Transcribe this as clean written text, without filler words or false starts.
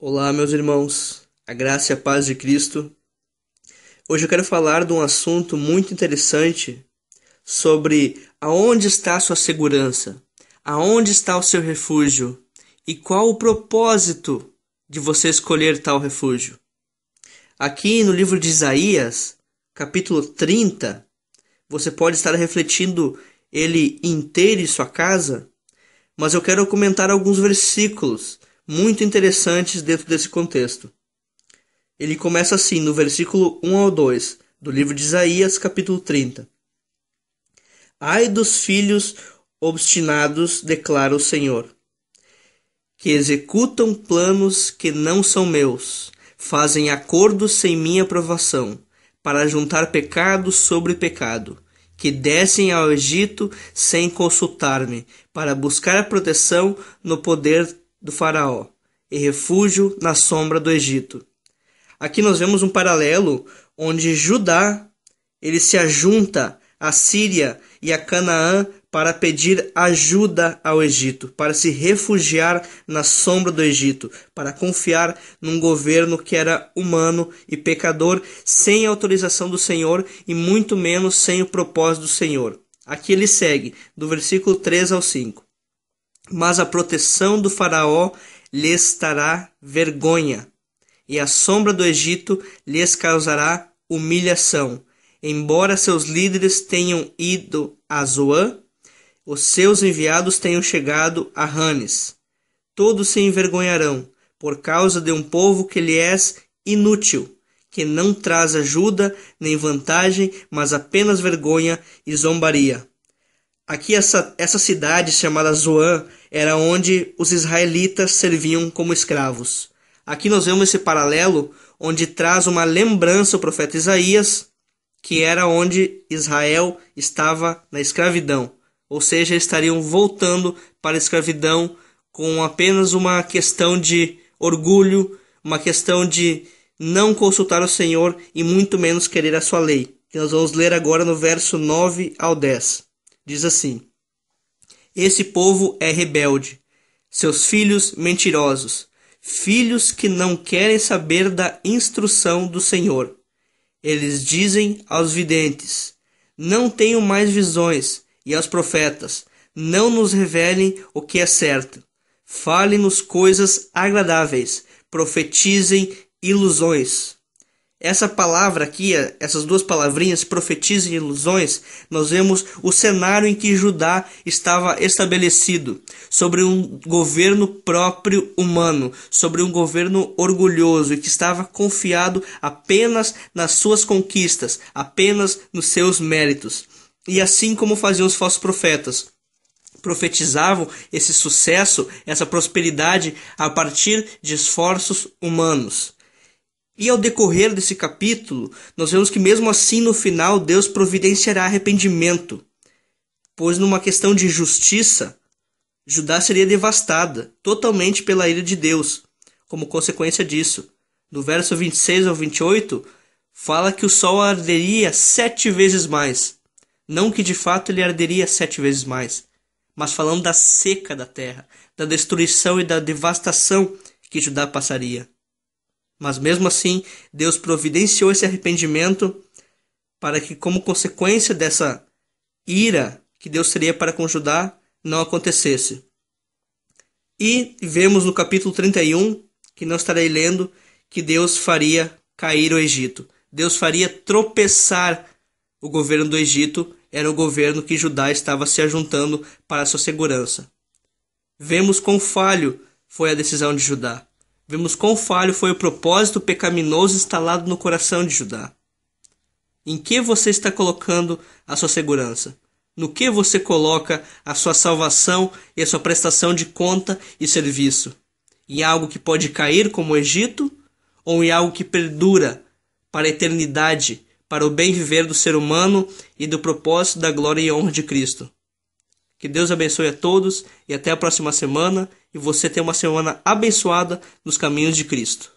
Olá, meus irmãos, a graça e a paz de Cristo. Hoje eu quero falar de um assunto muito interessante sobre aonde está a sua segurança, aonde está o seu refúgio e qual o propósito de você escolher tal refúgio. Aqui no livro de Isaías, capítulo 30, você pode estar refletindo ele inteiro em sua casa, mas eu quero comentar alguns versículos muito interessantes dentro desse contexto. Ele começa assim, no versículo 1 ao 2, do livro de Isaías, capítulo 30. Ai dos filhos obstinados, declara o Senhor, que executam planos que não são meus, fazem acordos sem minha aprovação, para juntar pecado sobre pecado, que descem ao Egito sem consultar-me, para buscar a proteção no poder do faraó, e refúgio na sombra do Egito. Aqui nós vemos um paralelo onde Judá ele se ajunta à Síria e a Canaã para pedir ajuda ao Egito, para se refugiar na sombra do Egito, para confiar num governo que era humano e pecador, sem autorização do Senhor e muito menos sem o propósito do Senhor. Aqui ele segue, do versículo 3 ao 5. Mas a proteção do faraó lhes trará vergonha, e a sombra do Egito lhes causará humilhação. Embora seus líderes tenham ido a Zoã, os seus enviados tenham chegado a Ranes. Todos se envergonharão, por causa de um povo que lhe é inútil, que não traz ajuda nem vantagem, mas apenas vergonha e zombaria. Aqui essa cidade chamada Zoã era onde os israelitas serviam como escravos. Aqui nós vemos esse paralelo onde traz uma lembrança o profeta Isaías, que era onde Israel estava na escravidão. Ou seja, estariam voltando para a escravidão com apenas uma questão de orgulho, uma questão de não consultar o Senhor e muito menos querer a sua lei. Que nós vamos ler agora no verso 9 ao 10. Diz assim: Esse povo é rebelde, seus filhos mentirosos, filhos que não querem saber da instrução do Senhor. Eles dizem aos videntes: Não tenho mais visões, e aos profetas: Não nos revelem o que é certo. Falem-nos coisas agradáveis, profetizem ilusões. Essa palavra aqui, essas duas palavrinhas, profetizem ilusões, nós vemos o cenário em que Judá estava estabelecido, sobre um governo próprio humano, sobre um governo orgulhoso e que estava confiado apenas nas suas conquistas, apenas nos seus méritos. E assim como faziam os falsos profetas, profetizavam esse sucesso, essa prosperidade a partir de esforços humanos. E ao decorrer desse capítulo, nós vemos que mesmo assim no final Deus providenciará arrependimento, pois numa questão de justiça, Judá seria devastada totalmente pela ira de Deus, como consequência disso. No verso 26 ao 28, fala que o sol arderia 7 vezes mais. Não que de fato ele arderia 7 vezes mais, mas falando da seca da terra, da destruição e da devastação que Judá passaria. Mas mesmo assim, Deus providenciou esse arrependimento para que, como consequência dessa ira que Deus teria para com Judá, não acontecesse. E vemos no capítulo 31, que não estarei lendo, que Deus faria cair o Egito. Deus faria tropeçar o governo do Egito, era o governo que Judá estava se ajuntando para a sua segurança. Vemos quão falho foi a decisão de Judá. Vemos quão falho foi o propósito pecaminoso instalado no coração de Judá. Em que você está colocando a sua segurança? No que você coloca a sua salvação e a sua prestação de conta e serviço? Em algo que pode cair como o Egito? Ou em algo que perdura para a eternidade, para o bem viver do ser humano e do propósito da glória e honra de Cristo? Que Deus abençoe a todos e até a próxima semana, e você tenha uma semana abençoada nos caminhos de Cristo.